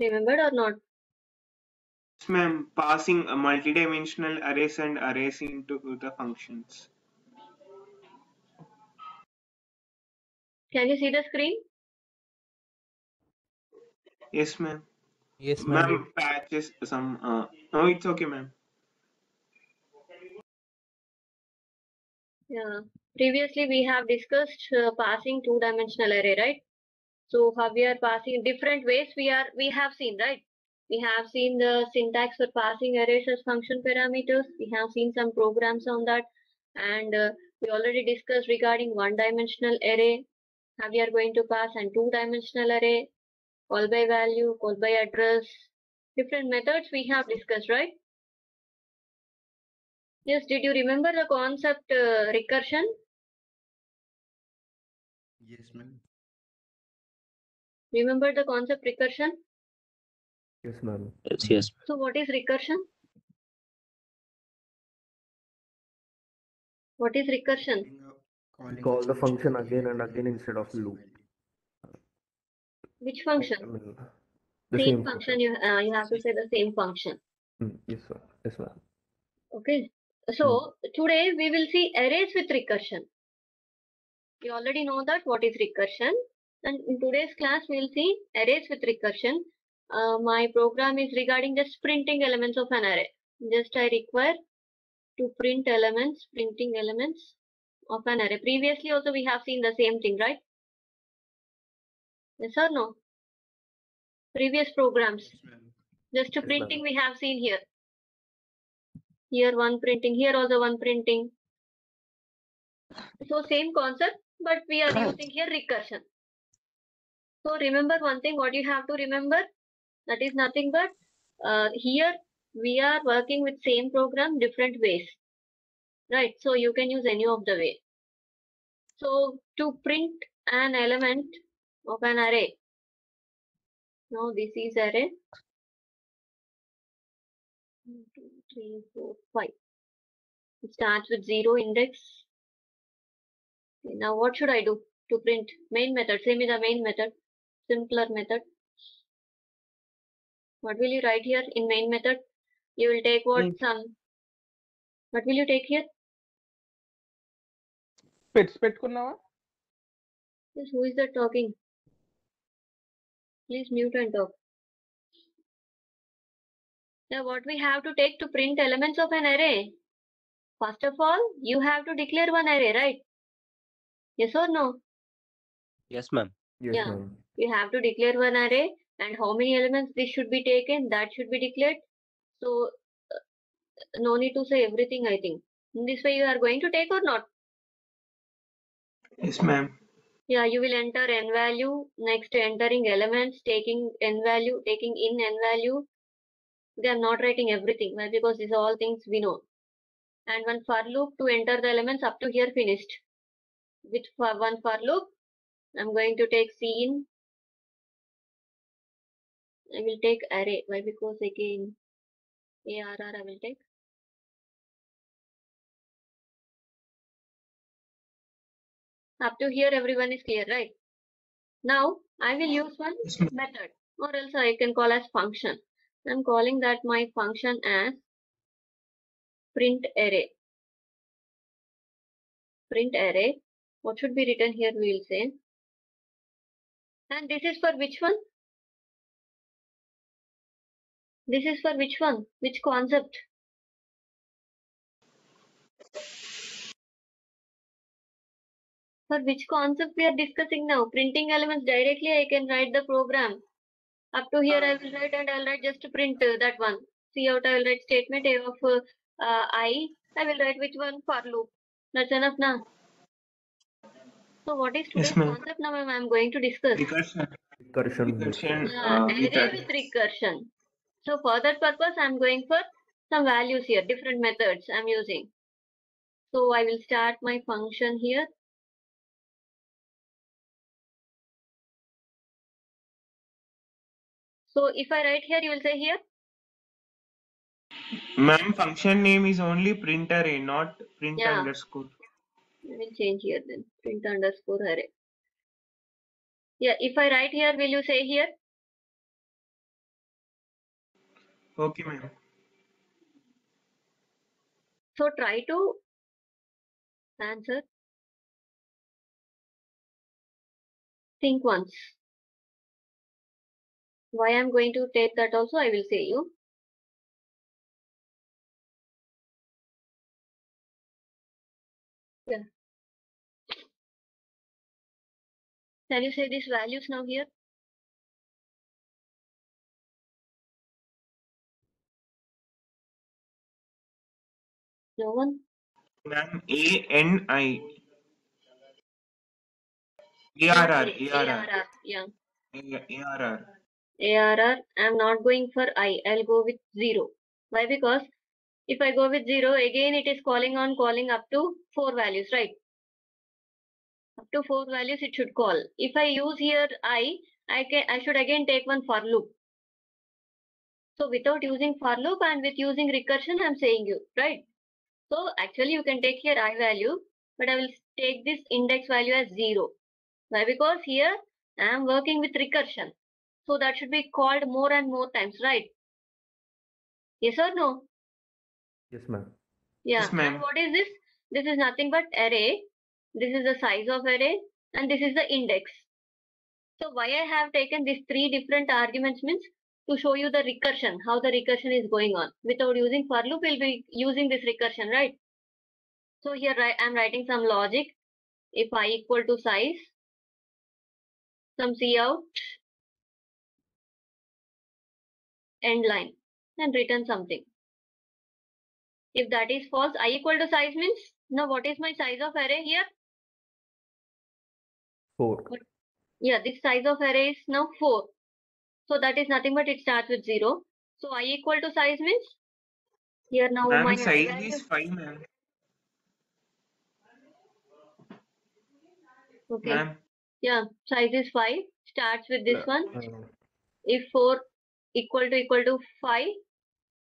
Remembered or not? Yes, ma'am. Passing a multidimensional arrays and arrays into the functions. Can you see the screen? Yes, ma'am. Yes, ma'am. Ma'am, patches some. No, it's okay, ma'am. Yeah. Previously, we have discussed passing two-dimensional array, right? So how we are passing different ways we have seen, right? We have seen the syntax for passing arrays as function parameters. We have seen some programs on that, and we already discussed regarding one-dimensional array. How we are going to pass and two-dimensional array, call by value, call by address. Different methods we have discussed, right? Yes. Did you remember the concept recursion? Yes, ma'am. Remember the concept recursion? Yes, ma'am. Yes. So what is recursion? What is recursion? Call the function again and again instead of loop. Which I function? mean, the Same function. You have to say the same function. Yes, sir. Yes, ma'am. Okay. So today we will see arrays with recursion. You already know that what is recursion. And in today's class we will see arrays with recursion. My program is regarding just printing elements of an array. Just I require to print elements, printing elements of an array. Previously also we have seen the same thing, right? Yes or no? Previous programs. Just to printing we have seen here. Here one printing, here also one printing. So same concept, but we are using here recursion. So remember one thing, what you have to remember, that is nothing but here we are working with same program different ways, right? So you can use any of the way. So to print an element of an array, now this is array 1, 2, 3, 4, 5. It starts with 0 index. Okay, now what should I do to print? Main method, same is the main method, simpler method. What will you write here in main method? You will take what what will you take here? Pets పెట్టుకున్నావా? Yes, who is that talking? Please mute and talk. Now what we have to take to print elements of an array? First of all, you have to declare one array, right? Yes or no? Yes, ma'am. Yes, Yeah. ma'am. You have to declare one array and how many elements this should be taken, that should be declared. So no need to say everything, I think. In this way you are going to take or not? Yes, ma'am. Yeah, you will enter n value, next entering elements, taking n value, taking in n value. They are not writing everything. Why? Because these are all things we know. And one for loop to enter the elements up to here finished. With one for loop, I'm going to take scene. I will take array. Why? Because again ARR I will take. Up to here everyone is clear, right? Now I will use one method, or else I can call as function. I'm calling that my function as print array. Print array. What should be written here we will say. And this is for which one? This is for which one? Which concept? For which concept we are discussing now? Printing elements directly I can write the program. Up to here I will write and I will write just to print that one. See out I will write statement a of I will write which one? For loop. That's enough now. So what is today's concept now I am going to discuss? Recursion. Array with recursion. So for that purpose I am going for some values here, different methods I am using. So I will start my function here. So if I write here, you will say here. Ma'am, function name is only print array, not print underscore. I will change here then, print underscore array. Yeah, if I write here, will you say here? Okay, ma'am. So try to answer. Think once. Why I'm going to take that also I will say you. Yeah. Can you say these values now here? No one? Ma'am, ANI. Not ARR. A. ARR. ARR. Yeah. ARR. ARR. I'm not going for I. I'll go with 0. Why? Because if I go with 0, again it is calling up to 4 values, right? Up to 4 values it should call. If I use here I should again take one for loop. So without using for loop and with using recursion, I'm saying you, right? So actually you can take here I value, but I will take this index value as 0. Why? Because here I am working with recursion. So that should be called more and more times, right? Yes or no? Yes, ma'am. Yeah. Yes, ma'am. And what is this? This is nothing but array. This is the size of array and this is the index. So why I have taken these 3 different arguments means to show you the recursion, how the recursion is going on. Without using for loop, we'll be using this recursion, right? So here I'm writing some logic. If I equal to size, some cout, end line, and return something. If that is false, I equal to size means, now what is my size of array here? 4. Yeah, this size of array is now 4. So that is nothing but it starts with 0. So I equal to size means, here now my Ma'am, I size value. is 5, ma'am. Okay. Ma'am. Yeah, size is 5. Starts with this one. Uh, If 4 equal to 5,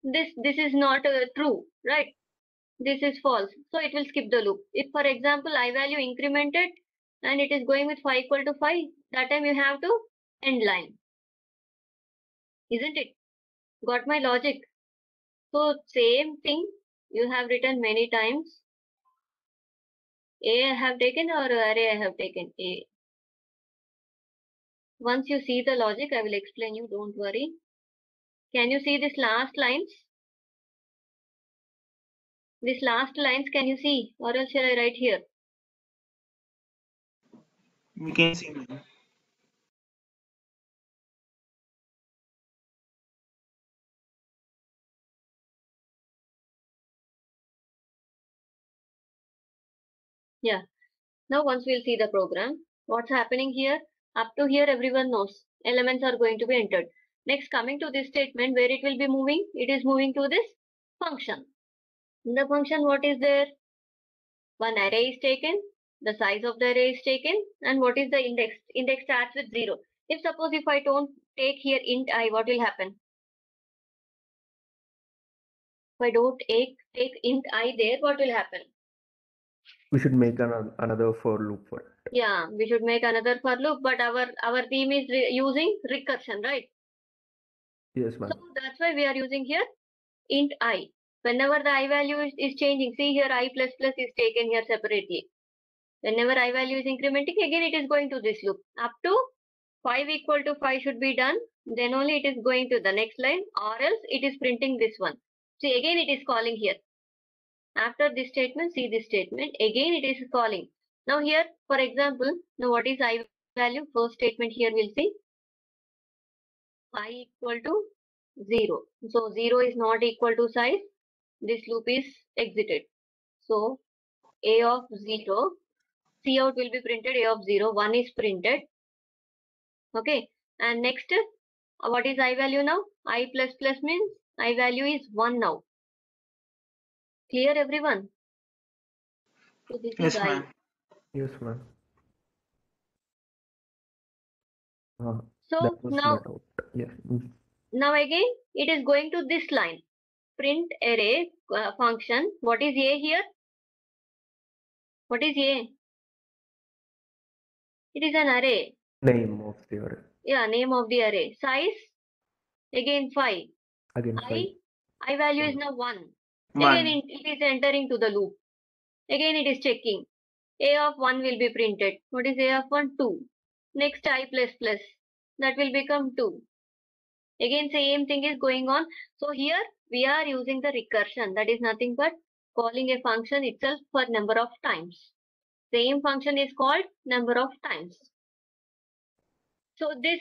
this is not true, right? This is false. So it will skip the loop. If for example I value incremented and it is going with 5 equal to 5, that time you have to end line. Isn't it? Got my logic? So same thing you have written many times. A I have taken or array I have taken? A. Once you see the logic, I will explain you, don't worry. Can you see this last lines? This last lines can you see, or else shall I write here? We can see, ma'am. Yeah. Now once we'll see the program, what's happening here? Up to here everyone knows elements are going to be entered. Next, coming to this statement where it will be moving, it is moving to this function. In the function, what is there? One array is taken, the size of the array is taken, and what is the index? Index starts with 0. If suppose if I don't take here int I, what will happen? If I don't take int I there, what will happen? we should make another for loop for it. Yeah, we should make another for loop, but our theme is using recursion, right? Yes, ma'am. So that's why we are using here int I. Whenever the I value is changing, see here I plus plus is taken here separately. Whenever I value is incrementing, again it is going to this loop. Up to 5 equal to 5 should be done. Then only it is going to the next line, or else it is printing this one. See, again it is calling here. After this statement, see this statement. Again it is calling. Now here, for example, now what is I value? First statement here we'll see. I equal to 0. So 0 is not equal to size. This loop is exited. So A of 0, cout will be printed, A of 0, 1 is printed. Okay. And next, what is I value now? I plus plus means I value is 1 now. Clear everyone? So this Yes, is I. ma'am. Yes, ma'am. So That was now, my doubt. Yeah. now again it is going to this line. Print array function. What is A here? What is A? It is an array. Name of the array. Yeah, name of the array. Size, again 5. Again 5. I value is 1. now 1. 1. Again it is entering to the loop. Again it is checking. A of 1 will be printed. What is A of 1? 2. Next I plus plus. That will become 2. Again same thing is going on. So here we are using the recursion. That is nothing but calling a function itself for number of times. Same function is called number of times. So this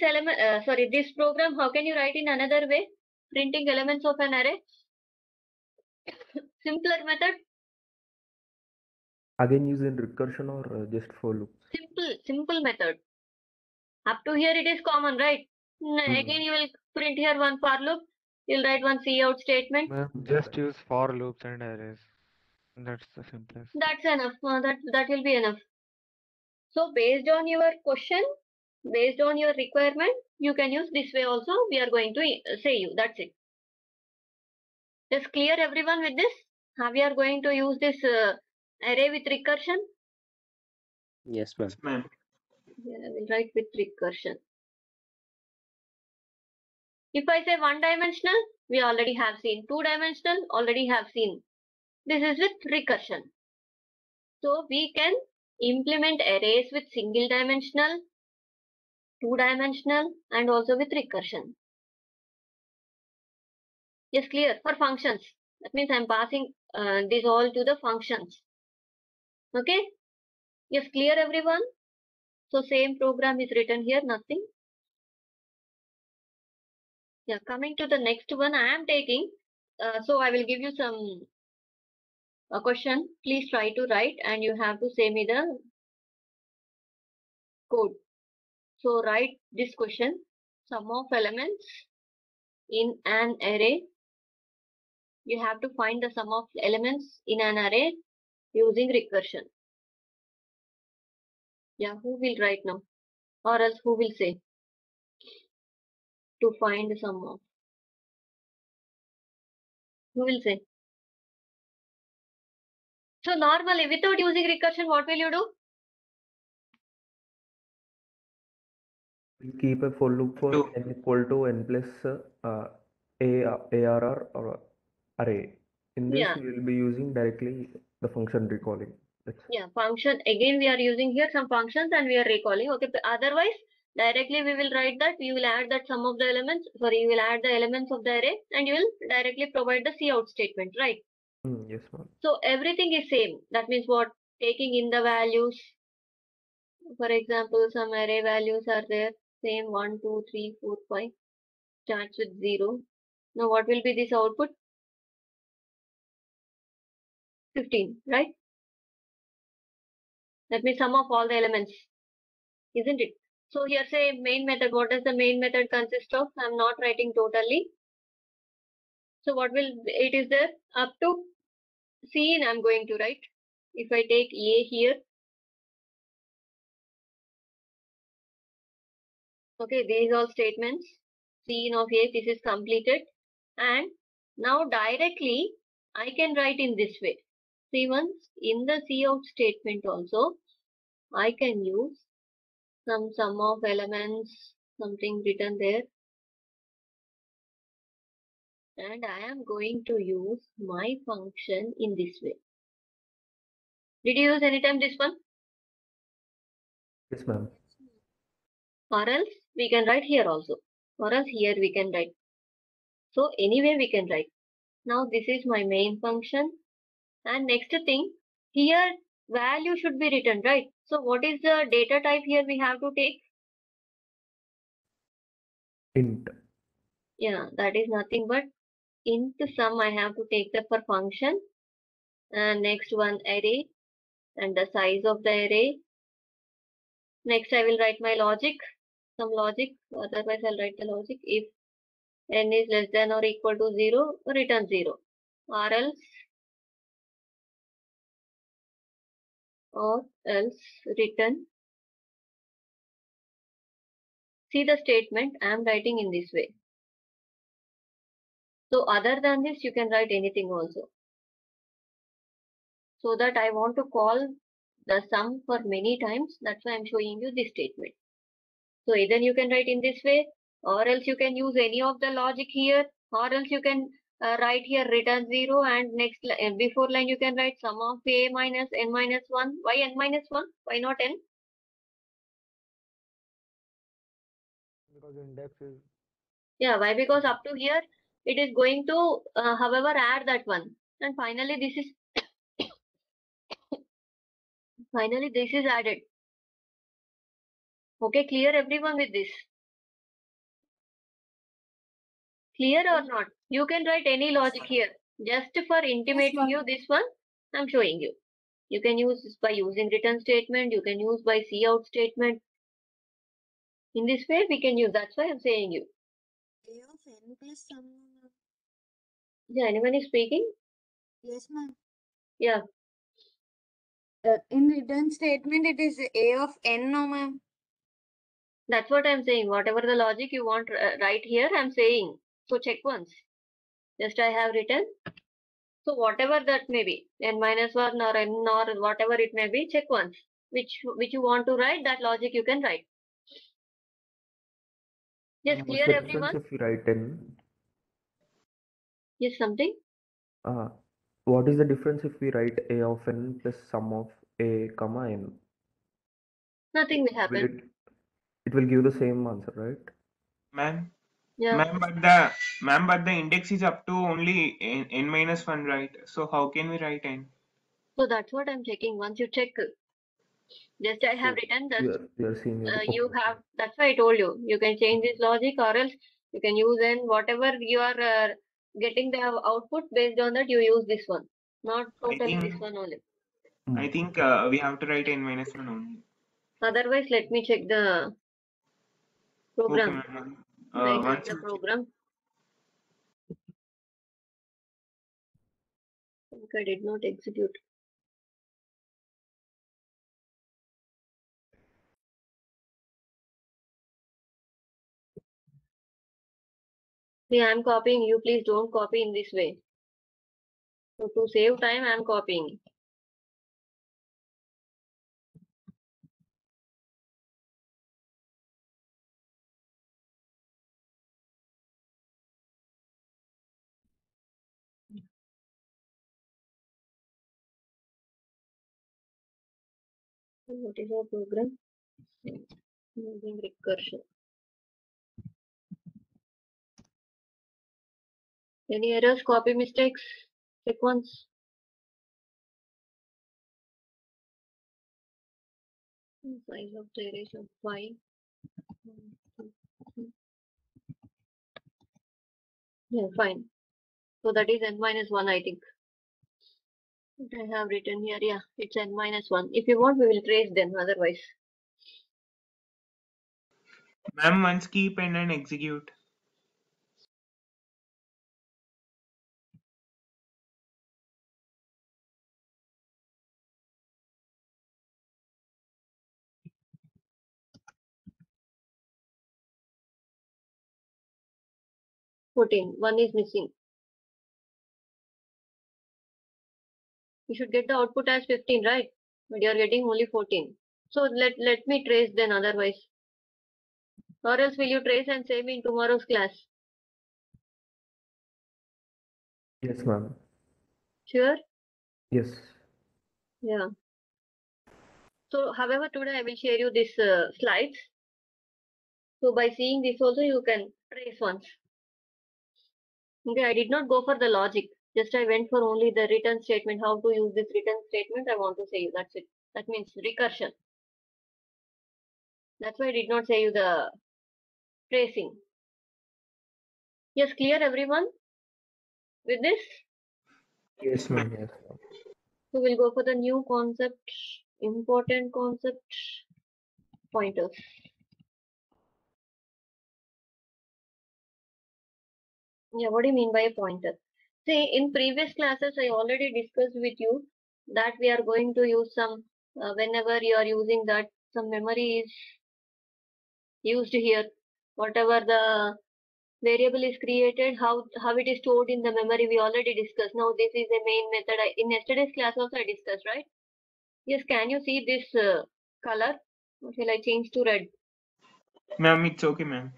this program, how can you write in another way? Printing elements of an array. Simpler method. Again using recursion or just for loops? Simple method. Up to here it is common, right? Again you will print here one for loop. You'll write one cout statement. Ma'am, just use for loops and arrays. That's the simplest. That's enough. That will be enough. So based on your question, based on your requirement, you can use this way also. We are going to say you. That's it. Just clear everyone with this. How we are going to use this array with recursion? Yes, ma'am. Yes, ma'am. Here I will write with recursion. If I say one dimensional, we already have seen. Two dimensional, already have seen. This is with recursion. So we can implement arrays with single dimensional, two dimensional, and also with recursion. Yes, clear for functions. That means I am passing this all to the functions. Okay. Yes, clear everyone. So same program is written here, nothing. Yeah, coming to the next one I am taking. So I will give you a question. Please try to write and you have to say me the code. So write this question. Sum of elements in an array. You have to find the sum of elements in an array using recursion. Yeah, who will write now? Or else who will say? To find the sum of. Who will say? So normally without using recursion, what will you do? We'll keep a for loop for 2. n equal to n plus ARR or array. In this, Yeah. we will be using directly the function recalling. Yeah, function. Again, we are using here some functions and we are recalling. Okay, but otherwise, directly we will write that we will add that sum of the elements. Sorry, you will add the elements of the array and you will directly provide the cout statement, right? Yes, ma'am. So everything is same. That means what? Taking in the values. For example, some array values are there. Same 1, 2, 3, 4, 5. Starts with 0. Now what will be this output? 15, right? That means sum of all the elements, isn't it? So here say main method. What does the main method consist of? I'm not writing totally. So what will it is there? Up to C I'm going to write. If I take A here. Okay, these all statements. C of A, this is completed. And now directly I can write in this way. See once in the cout statement also I can use some sum of elements, something written there. And I am going to use my function in this way. Did you use anytime this one? Yes, ma'am. Or else we can write here also. Or else here we can write. So anyway we can write. Now this is my main function. And next thing, here value should be written, right? So what is the data type here we have to take? Int. Yeah, that is nothing but int sum I have to take the for function. And next one array and the size of the array. Next I will write my logic, some logic, otherwise I'll write the logic. If n is less than or equal to 0, return 0. Or else return. See the statement I am writing in this way. So other than this you can write anything also. So that I want to call the sum for many times, that's why I'm showing you this statement. So either you can write in this way or else you can use any of the logic here Or else you can write here return 0, and next before line you can write sum of a minus n minus 1. Why n minus 1? Why not n? Because index is Yeah, why? Because up to here it is going to however add that one, and finally this is added. Okay, clear everyone with this? Clear or not? You can write any logic here. Just for intimating you this one, I'm showing you. You can use this by using return statement. You can use by cout statement. In this way we can use. That's why I'm saying you. A of n plus sum, ma'am. Yeah, anyone is speaking? Yes, ma'am. Yeah. In return statement, it is A of n, no, ma'am. That's what I'm saying. Whatever the logic you want right here, I'm saying. So check once. Just I have written. So whatever that may be, n minus 1 or n or whatever it may be, check once. Which you want to write, that logic you can write. Yes, What's clear the difference everyone? if we write n? Yes, something? What is the difference if we write a of n plus sum of a comma n? Nothing will Will happen. it will give the same answer, right? Ma'am, Yeah. but the index is up to only n minus 1, right? So how can we write n? So that's what I'm checking. Once you check, just I have So written that we are seeing it. you Okay. have. That's why I told you. You can change this logic, or else you can use n. Whatever you are getting the output, based on that you use this one. Not totally this one only. I think we have to write n minus 1 only. Otherwise, let me check the Okay, program. ma'am. I have Once the you program. I think I did not execute. See, I am copying. You please don't copy in this way. So to save time, I am copying. What is our program? Using recursion. Any errors, copy mistakes? Check once. Size of the array is 5. 1, 2, 3. Yeah, fine. So that is n minus 1, I think. What I have written here, yeah, it's n minus 1. If you want, we will trace them otherwise. Ma'am, once keep n and execute. One is missing. You should get the output as 15, right? But you are getting only 14. So let me trace then otherwise. Or else will you trace and save me in tomorrow's class? Yes, ma'am. Sure? Yes. Yeah. So however, today I will share you these slides. So by seeing this also you can trace once. Okay, I did not go for the logic. Just I went for only the return statement. How to use this return statement, I want to say you. That's it. That means recursion. That's why I did not say you the tracing. Yes, clear everyone with this? Yes, ma'am. Yes, ma'am. So we'll go for the new concept, important concept, pointers. Yeah, what do you mean by a pointer? See, in previous classes, I already discussed with you that we are going to use some, whenever you are using that, some memory is used here. Whatever the variable is created, how it is stored in the memory, we already discussed. Now this is a main method. In yesterday's class also I discussed, right? Yes, can you see this color? Or shall I change to red? Ma'am, it's okay, ma'am.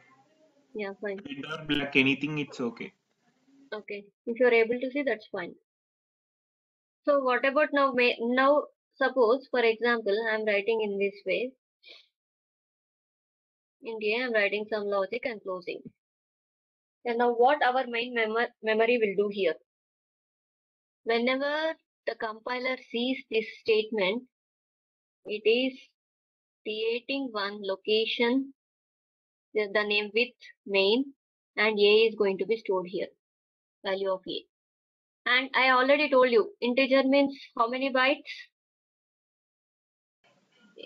Yeah, fine. Red or black, anything, it's okay. Okay, if you're able to see, that's fine. So what about now? Now suppose, for example, I'm writing in this way. In here, I'm writing some logic and closing. And now what our main memory will do here? Whenever the compiler sees this statement, it is creating one location, the name with main, and A is going to be stored here, value of A. And I already told you, integer means how many bytes?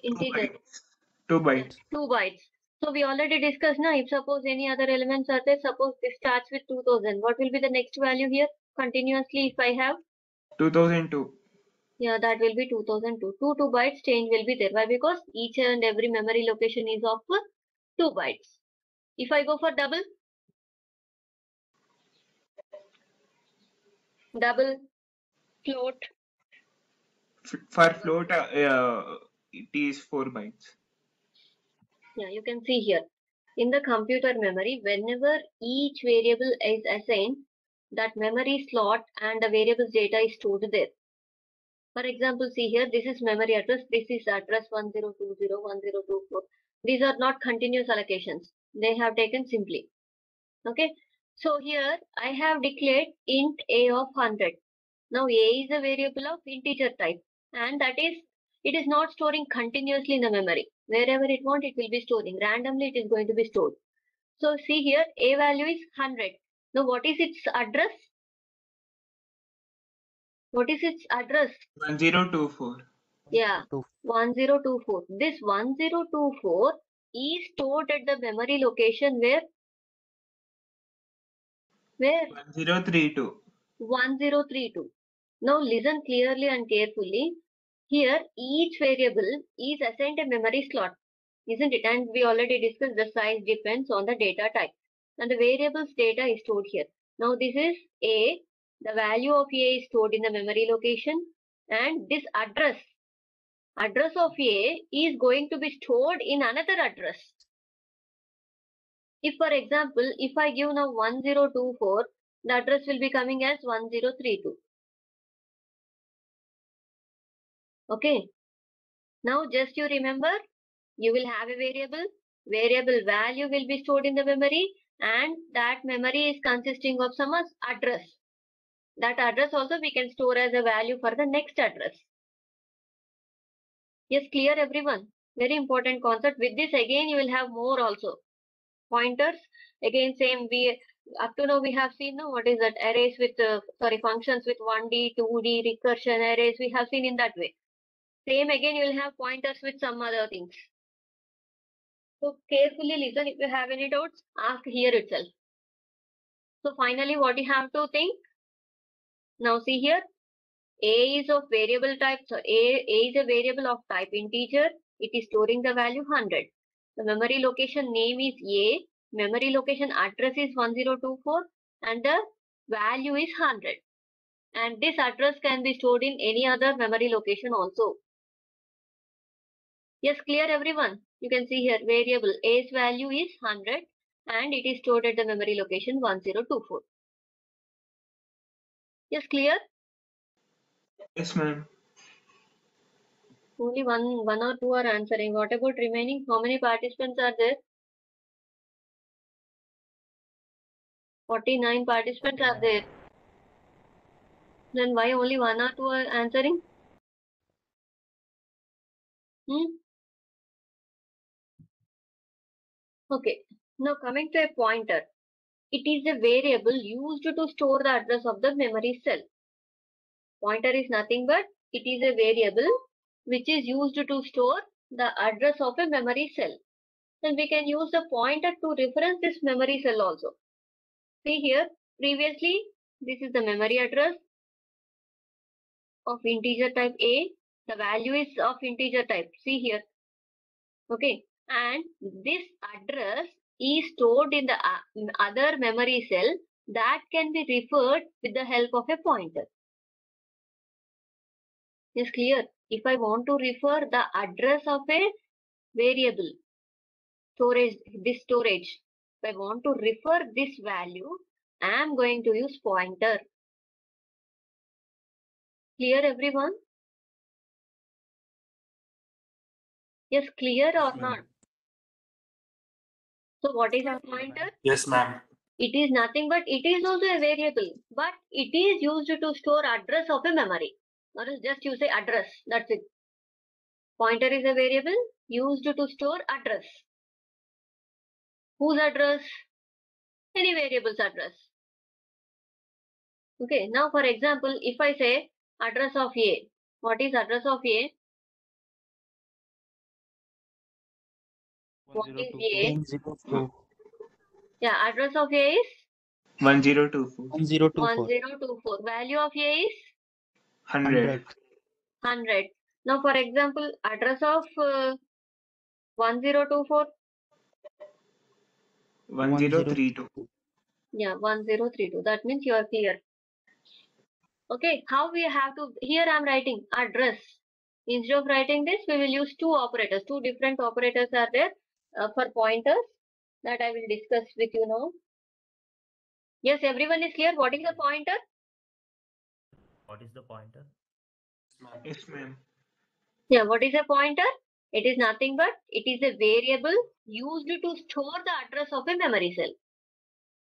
Integer. 2 bytes. 2 bytes. So we already discussed now, if suppose any other elements are there, suppose this starts with 2000. What will be the next value here? Continuously, if I have? 2002. Yeah, that will be 2002. 2 bytes change will be there. Why? Because each and every memory location is of 2 bytes. If I go for double, float. For float, it is 4 bytes. Yeah, you can see here. In the computer memory, whenever each variable is assigned, that memory slot and the variable's data is stored there. For example, see here, this is memory address, this is address 1020, 1024. These are not continuous allocations. They have taken simply. Okay. So here I have declared int a of 100. Now a is a variable of integer type, and that is, it is not storing continuously in the memory. Wherever it wants, it will be storing. Randomly, it is going to be stored. So see here, a value is 100. Now what is its address? What is its address? 1024. Yeah, 1024. This 1024 is stored at the memory location where? 1032. 1032. Now listen clearly and carefully. Here each variable is assigned a memory slot, isn't it? And we already discussed the size depends on the data type. And the variable's data is stored here. Now this is A. The value of A is stored in the memory location. And this address of A is going to be stored in another address. If for example, if I give now 1024, the address will be coming as 1032. Okay. Now just you remember, you will have a variable value will be stored in the memory, and that memory is consisting of some address. That address also we can store as a value for the next address. Yes, clear everyone? Very important concept. With this again you will have more also. Pointers, again same, we up to now we have seen what is that, arrays with functions with 1D, 2D, recursion arrays, we have seen in that way. Same again you will have pointers with some other things. So carefully listen. If you have any doubts, ask here itself. So finally what you have to think? Now see here, A is of variable type. So A is a variable of type integer. It is storing the value 100. The memory location name is A. Memory location address is 1024 and the value is 100. And this address can be stored in any other memory location also. Yes, clear everyone? You can see here variable A's value is 100 and it is stored at the memory location 1024. Yes, clear? Yes, ma'am. Only one or two are answering. What about remaining? How many participants are there? 49 participants are there. Then why only one or two are answering? Okay. Now coming to a pointer. It is a variable used to store the address of the memory cell. Pointer is nothing but it is a variable which is used to store the address of a memory cell. Then we can use the pointer to reference this memory cell also. See here, previously this is the memory address of integer type A. The value is of integer type. See here. Okay. And this address is stored in the other memory cell that can be referred with the help of a pointer. Is clear? If I want to refer the address of a variable, storage, if I want to refer this value, I am going to use pointer. Clear everyone? Yes, clear or not? So what is a pointer? Yes, ma'am. It is nothing but it is also a variable, but it is used to store address of a memory. Or else just you say address, that's it. Pointer is a variable used to store address. Whose address? Any variable's address. Okay, now for example, if I say address of A, what is address of A? What is A? 102. Yeah, address of A is 1024. 1024. 1024. Value of A is 100. 100. Now for example, address of 1024. 1032. Yeah, 1032. That means you are clear. Okay, how we have to, here I am writing address. Instead of writing this, we will use two operators. Two different operators are there for pointers that I will discuss with you now. Yes, everyone is clear. What is a pointer? What is the pointer? Yes, ma'am. Yeah, what is a pointer? It is nothing but it is a variable used to store the address of a memory cell.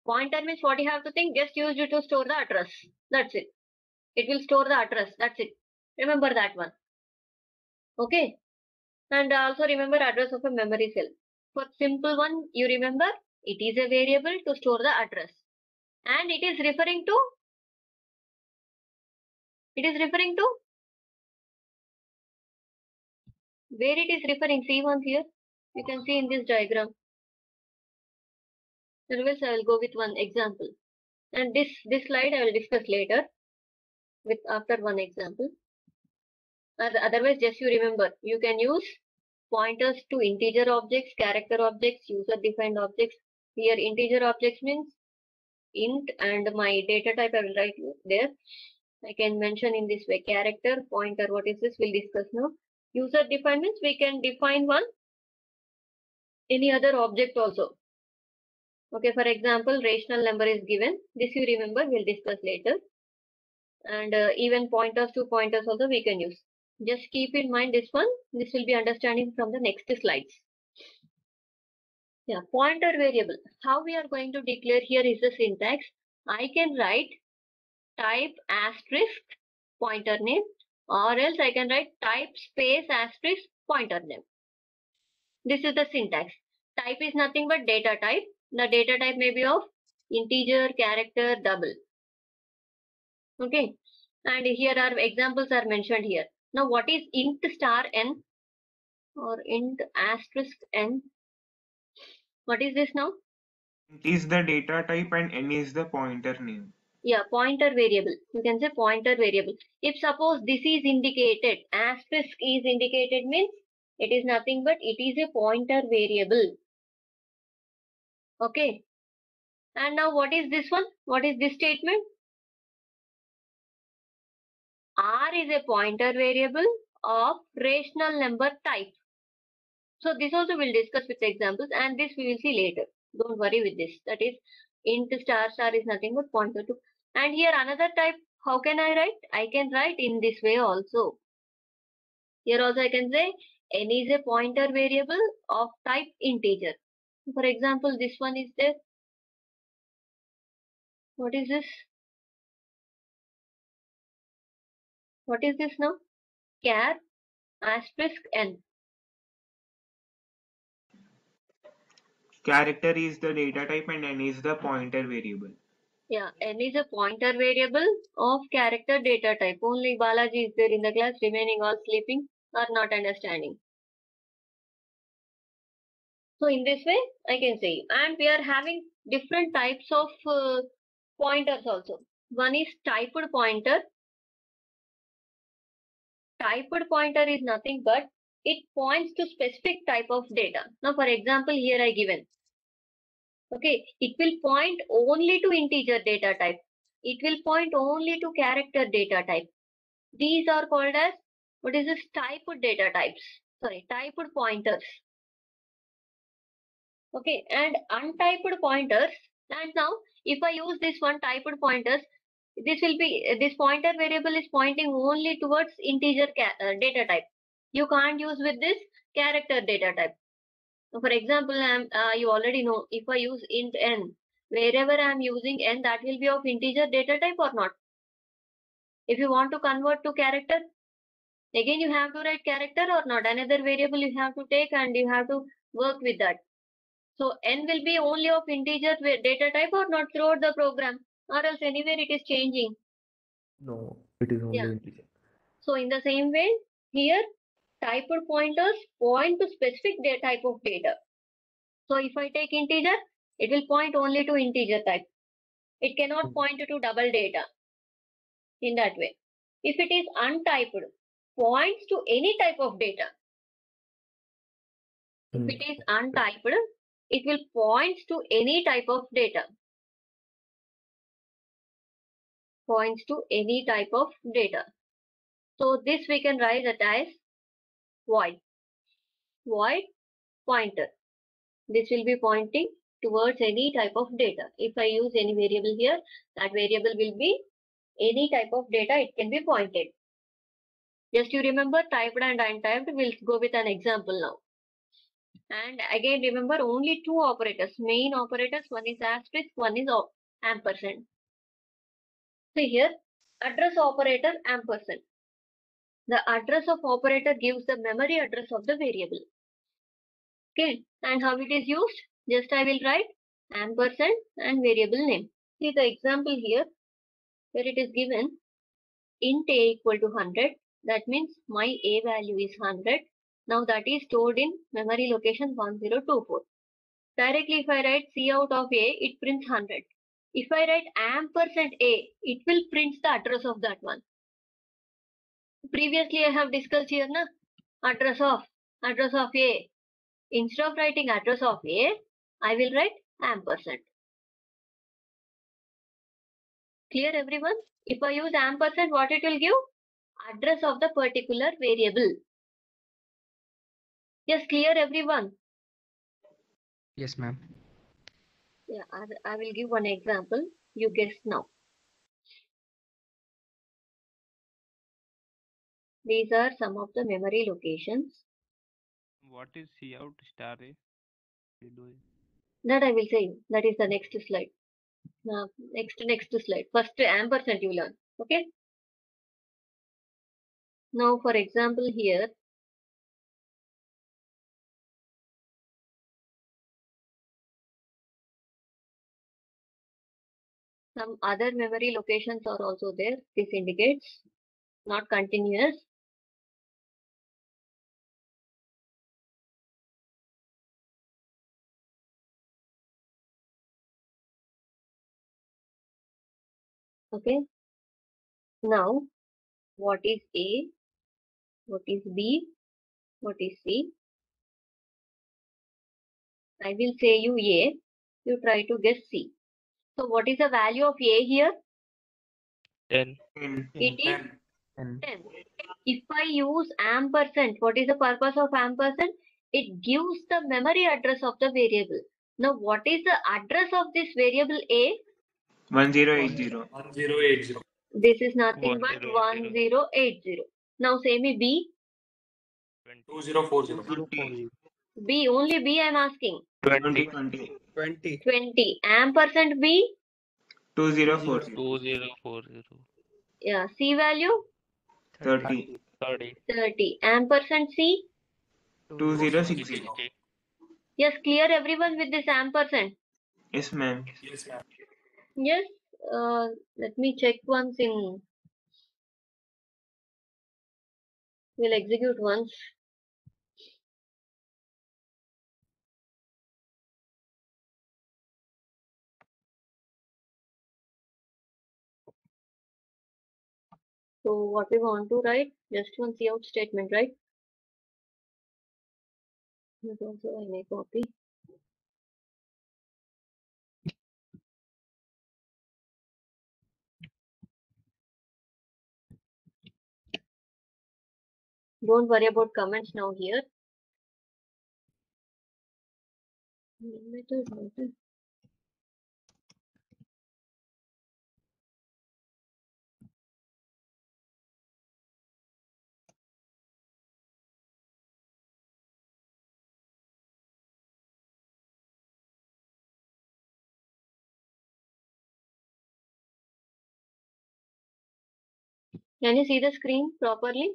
Pointer means what you have to think, just used to store the address. That's it. It will store the address. That's it. Remember that one. Okay. And also remember address of a memory cell. For simple one, you remember it is a variable to store the address. And it is referring to where it is referring. See once here. You can see in this diagram. Otherwise, I will go with one example. And this slide I will discuss later with after one example. Otherwise, just you remember, you can use pointers to integer objects, character objects, user-defined objects. Here, integer objects means int, and my data type I will write there. I can mention in this way, character, pointer. What is this? We'll discuss now. User-defined means we can define any other object also. Okay, for example, rational number is given. This you remember, we'll discuss later. And even pointers to pointers also we can use. Just keep in mind this one. This will be understanding from the next slides. Yeah, pointer variable. How we are going to declare here is the syntax. I can write type asterisk pointer name, or else I can write type space asterisk pointer name. This is the syntax. Type is nothing but data type. The data type may be of integer, character, double. Okay. And here are examples are mentioned here. Now what is int star n or int asterisk n? What is this now? It is the data type and n is the pointer name. Yeah, pointer variable. You can say pointer variable. If suppose this is indicated, asterisk is indicated means it is nothing but it is a pointer variable. Okay. And now what is this one? What is this statement? R is a pointer variable of rational number type. So this also we'll discuss with examples, and this we will see later. Don't worry with this. That is int star star is nothing but pointer to. And here another type. How can I write? I can write in this way also. Here also I can say n is a pointer variable of type integer. For example, this one is there. What is this? What is this now? Char asterisk n. Character is the data type and n is the pointer variable. Yeah, n is a pointer variable of character data type. Only Balaji is there in the class, remaining all sleeping or not understanding. So in this way, I can say, and we are having different types of pointers also. One is typed pointer. Typed pointer is nothing but it points to specific type of data. Now, for example, here I given. Okay, it will point only to integer data type. It will point only to character data type. These are called as, what is this, typed data types. Sorry, typed pointers. Okay, and untyped pointers. And now, If I use this one typed pointers, this pointer variable is pointing only towards integer data type. You can't use with this character data type. So for example, you already know if I use int n, wherever I am using n, that will be of integer data type or not. If you want to convert to character, again you have to write character or not. Another variable you have to take and you have to work with that. So n will be only of integer data type or not throughout the program, or else anywhere it is changing. No, it is only Yeah. integer. So in the same way, here typed pointers point to specific type of data. So if I take integer, it will point only to integer type. It cannot point to double data in that way. If it is untyped, points to any type of data. If it is untyped, it will point to any type of data. Points to any type of data. So this we can write that as void. Void pointer. This will be pointing towards any type of data. If I use any variable here, that variable will be any type of data it can be pointed. Just you remember typed and untyped. We'll go with an example now. And again remember only two operators, main operators. One is asterisk, one is ampersand. See here, address operator ampersand. The address of operator gives the memory address of the variable. Okay, and how it is used? Just I will write ampersand and variable name. See the example here where it is given int a equal to 100. That means my a value is 100. Now that is stored in memory location 1024. Directly if I write cout of a, it prints 100. If I write ampersand a, it will print the address of that one. Previously I have discussed here na address of a. Instead of writing address of a, I will write ampersand. Clear everyone? If I use ampersand, what it will give? Address of the particular variable. Yes, clear everyone? Yes, ma'am. Yeah, I will give one example. You guess now. These are some of the memory locations. What is cout star a? You do it. That I will say you. That is the next slide. Next slide. First ampersand you learn. Okay. Now for example here, some other memory locations are also there. This indicates not continuous. Okay. Now, what is A? What is B? What is C? I will say you A. You try to guess C. So, what is the value of A here? 10. It is 10. 10. If I use ampersand, what is the purpose of ampersand? It gives the memory address of the variable. Now, what is the address of this variable A? 1080. 1080. This is nothing but 1080. 1080. Now, say me B. 2040. 20. B, only B I am asking. 20. 20. 20. Ampersand B. 2040. 2040. Yeah, C value 30. 30. 30. Ampersand C. 2060. 60. Yes, clear everyone with this ampersand. Yes, ma'am. Yes, ma'am. Yes, let me check once in. We'll execute once. So what we want to write? Just one cout statement, right? That also I may copy. Don't worry about comments now here. Can you see the screen properly?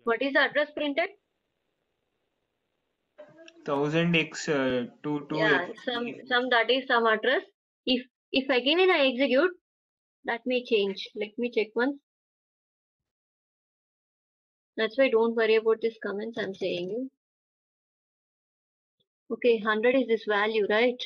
What is the address printed? 1000x to Yeah, some that is some address. If again I execute, that may change. Let me check once. That's why don't worry about these comments I'm saying you. Okay, 100 is this value, right?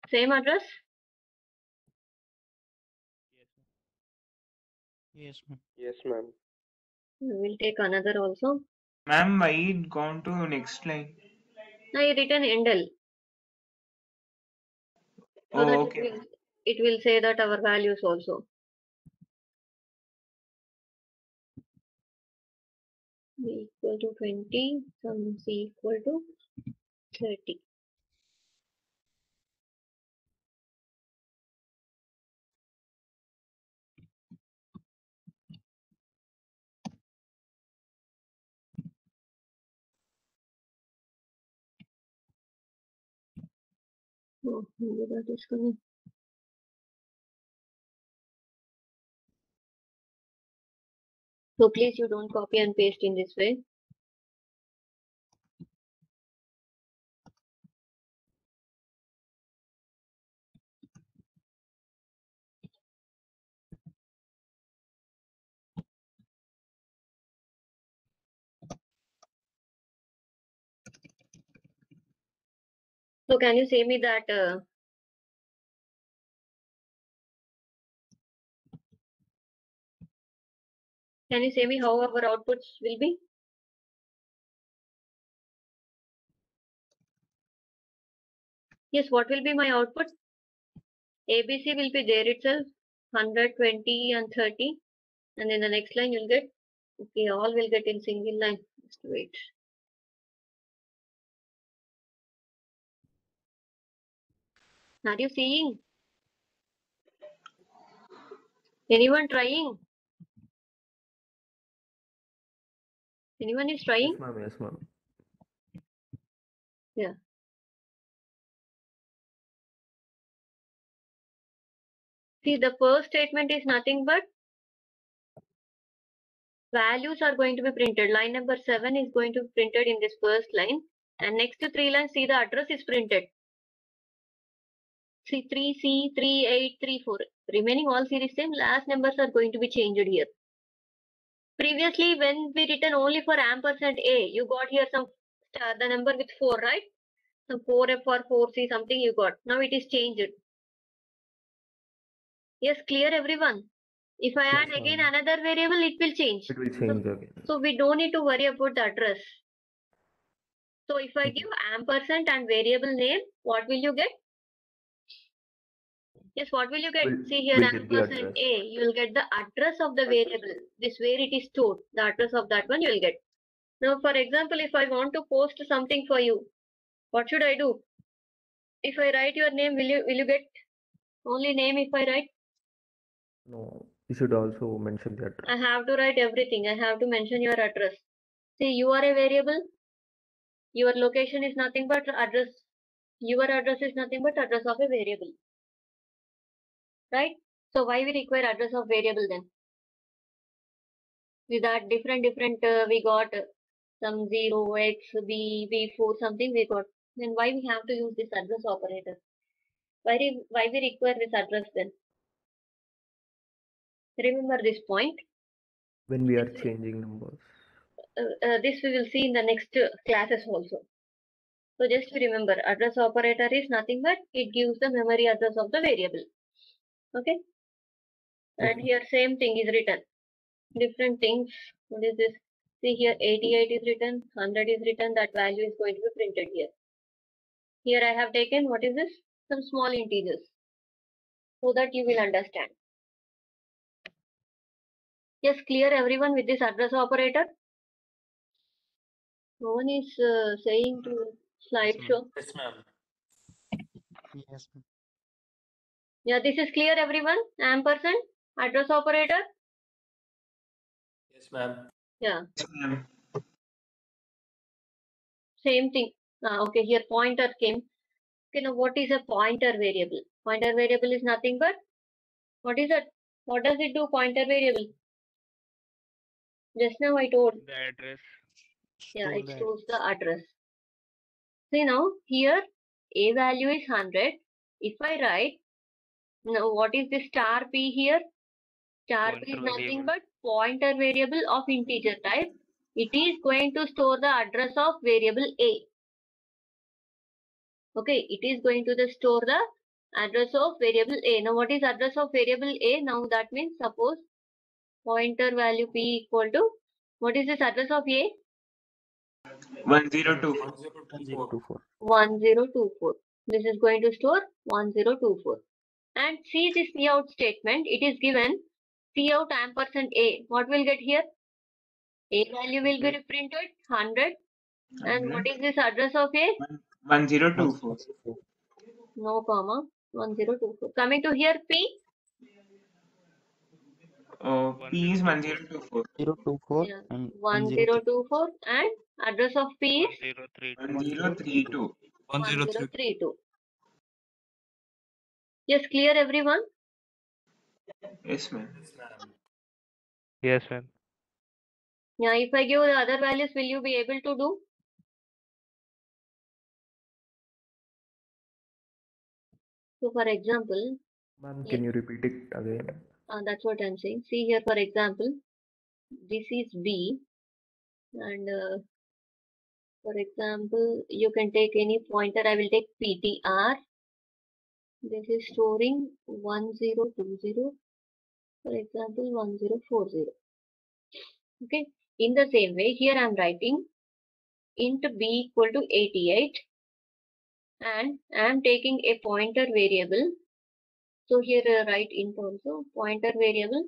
Same address? Yes, ma'am. Yes, ma'am. We will take another also. Ma'am, why it gone to next line? Now I written endl. So that Oh, okay. it will say that our values also. B equal to 20, some C equal to 30. Oh, maybe that is coming. So please you don't copy and paste in this way. So can you say me that can you say me how our outputs will be? Yes, what will be my output? ABC will be there itself, 120 and 30. And in the next line you'll get, okay, all will get in single line. Just wait. Are you seeing? Anyone trying? Anyone is trying? Yes, ma'am. Yes, ma'am. Yeah. See, the first statement is nothing but values are going to be printed. Line number 7 is going to be printed in this first line. And next to 3 lines, see the address is printed. C3, C3, 8, 3, 4. Remaining all series same, last numbers are going to be changed here. Previously, when we written only for ampersand A, you got here some the number with 4, right? Some 4F or 4C, something you got. Now it is changed. Yes, clear everyone. If I add Yes, again ma'am. another variable, it will change. It will change again. So we don't need to worry about the address. So if I give ampersand and variable name, what will you get? Yes, what will you get? See here, We'll get the ampersand address. A, you will get the address of the variable. This where it is stored, the address of that one you will get. Now, for example, if I want to post something for you, what should I do? If I write your name, will you get only name if I write? No, you should also mention the address. I have to write everything. I have to mention your address. See, you are a variable. Your location is nothing but address. Your address is nothing but address of a variable. Right? So why we require address of variable then? With that different we got some 0, x, b, b4 something we got. Then why we have to use this address operator? Why we require this address then? Remember this point. When we are changing numbers. This we will see in the next classes also. So just remember, address operator is nothing but it gives the memory address of the variable. Okay. And here same thing is written. Different things. What is this? See here 88 is written, 100 is written, that value is going to be printed here. Here I have taken, what is this? Some small integers. So that you will understand. Yes, clear everyone with this address operator? No one is saying to slideshow. Yes, ma'am. Yes, ma'am. Yeah, this is clear everyone? Ampersand, address operator? Yes, ma'am. Yeah, Yes, ma'am. same thing. Okay, here pointer came. Okay, now what is a pointer variable? Pointer variable is nothing but, what is it? What does it do, pointer variable? Just now I told. The address. Yeah, Store it the stores the address. See now, here a value is 100. If I write, now what is the star p here? Star p Pointer is nothing variable. but pointer variable of integer type. It is going to store the address of variable a. Okay, it is going to store the address of variable a. Now what is address of variable a? Now that means suppose pointer value p equal to, what is this address of a? 1024. 1024. 1024. This is going to store 1024. And see this cout statement. It is given cout ampersand a. What will get here? A value will be reprinted 100. And what is this address of a? 1024. No comma. 1024. Coming to here p. P is 1024. 024 Yeah, and 1024. And address of p is 1032. 1032. 1032. Yes, clear everyone? Yes, ma'am. Yes, ma'am. Yeah, if I give the other values, will you be able to do? So for example, Ma'am, can you repeat it again? that's what I'm saying. See here, for example, this is B, and for example, you can take any pointer. I will take PTR. This is storing 1020. For example, 1040. Okay. In the same way, here I'm writing int B equal to 88, and I'm taking a pointer variable. So here write int also, pointer variable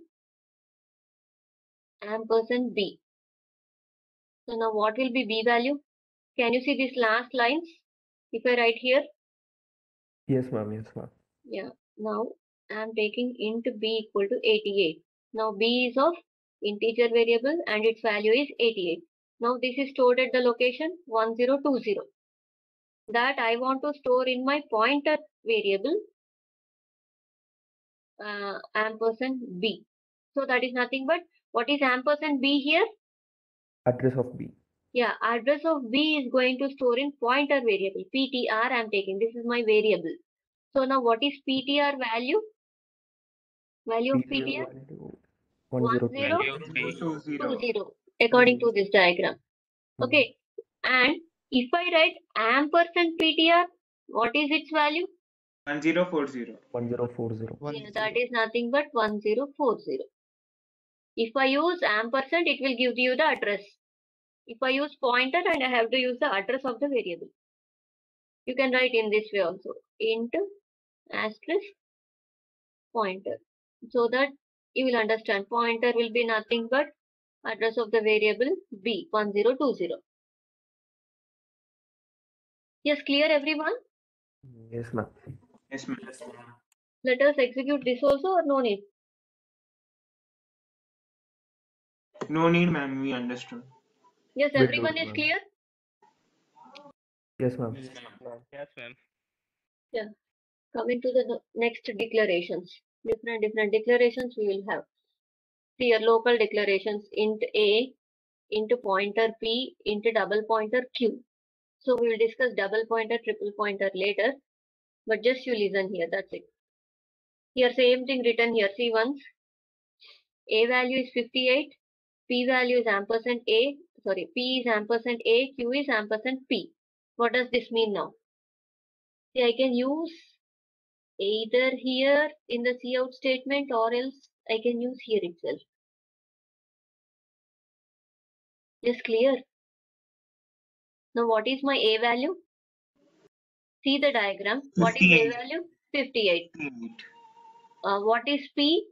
ampersand B. So now what will be B value? Can you see these last lines? If I write here, Yes, ma'am. Yes, ma'am. yeah, now I'm taking int B equal to 88. Now B is of integer variable and its value is 88. Now this is stored at the location 1020. That I want to store in my pointer variable ampersand B. So that is nothing but, what is ampersand B here? Address of B. Yeah, address of B is going to store in pointer variable. PTR I'm taking. This is my variable. So now what is PTR value? Value of PTR? value 1020. 1020 according to this diagram. Okay. And if I write ampersand PTR, what is its value? 1040. 1040. Yeah, that is nothing but 1040. If I use ampersand, it will give you the address. If I use pointer, and I have to use the address of the variable. You can write in this way also. Int asterisk pointer. So that you will understand. Pointer will be nothing but address of the variable B 1020. Yes, clear everyone? Yes, ma'am. Yes, ma'am. Let us execute this also or no need? No need, ma'am. We understood. Yes, We'll do everyone it, is ma'am. clear? Yes, ma'am. Yes, ma'am. Yeah. Coming to the next declarations. Different declarations we will have. Here local declarations int A, int pointer P, int double pointer Q. So we will discuss double pointer, triple pointer later. But just you listen here, that's it. Here same thing written here. See once. A value is 58. P value is ampersand A. Sorry, P is ampersand A. Q is ampersand P. What does this mean now? See, I can use either here in the cout statement or else I can use here itself. Just clear. Now what is my A value? See the diagram. What is A 58. value? 58. What is P?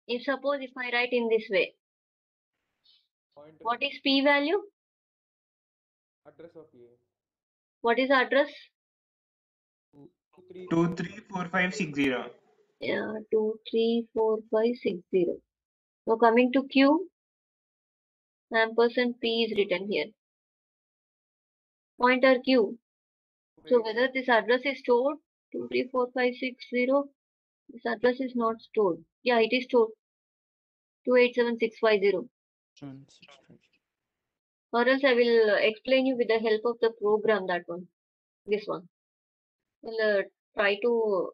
If suppose if I write in this way. What is P value? Address of A. What is the address? 234560. Yeah, 234560. Now coming to Q. ampersand P is written here. Pointer Q. So whether this address is stored 234560, this address is not stored. Yeah, it is stored 287650. 765. Or else I will explain you with the help of the program, that one. This one. I'll try to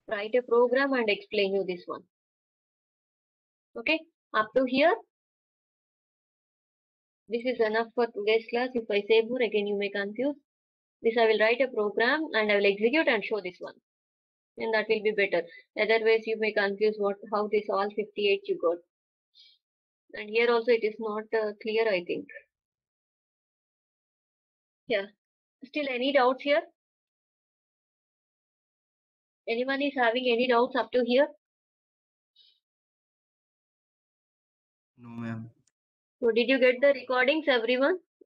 write a program and explain you this one. Okay, up to here. This is enough for today's class. If I say more, again you may confuse. This I will write a program and I will execute and show this one. And that will be better. Otherwise you may confuse how this all 58 you got. And here also it is not clear, I think. Yeah. Still any doubts here? Anyone is having any doubts up to here? No, ma'am. So did you get the recordings, everyone?